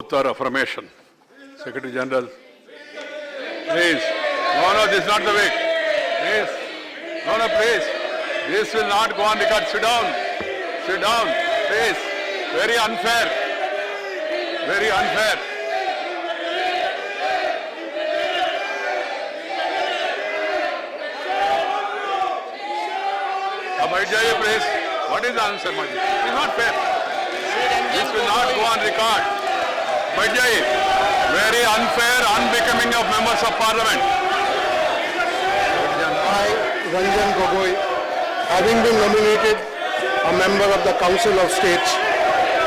oath or affirmation. Secretary General, please. No, this is not the way. Please. No, please. This will not go on record. Sit down. Sit down, please. Very unfair. Very unfair. बैठ जाइए please. What is the answer, Maji? It is not fair. This will not go on record. बैठ जाइए. Very unfair, unbecoming of members of parliament. I, Ranjan Gogoi, having been nominated a member of the Council of States,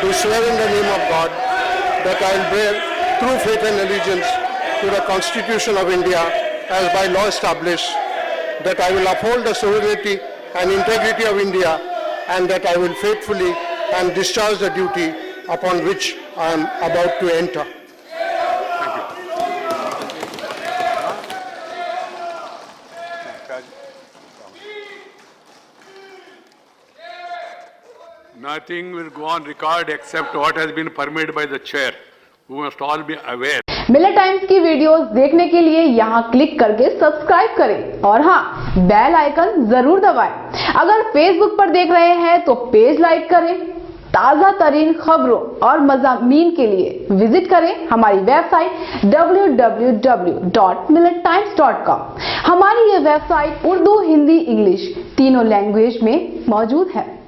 do swear in the name of God that I will bear true faith and allegiance to the Constitution of India as by law established, that I will uphold the sovereignty and integrity of India, and that I will faithfully and discharge the duty upon which I am about to enter. Nothing will go on record except what has been permitted by the chair. We must all be aware. Miller times की videos देखने के लिए यहाँ click करके subscribe करें और हाँ, bell icon जरूर दबाएं। अगर फेसबुक पर देख रहे हैं तो पेज लाइक करें। ताजा तरीन खबरों और मज़ामीन के लिए विजिट करें हमारी वेबसाइट www.millertimes.com। हमारी ये वेबसाइट उर्दू, हिंदी, इंग्लिश तीनों लैंग्वेज में मौजूद है।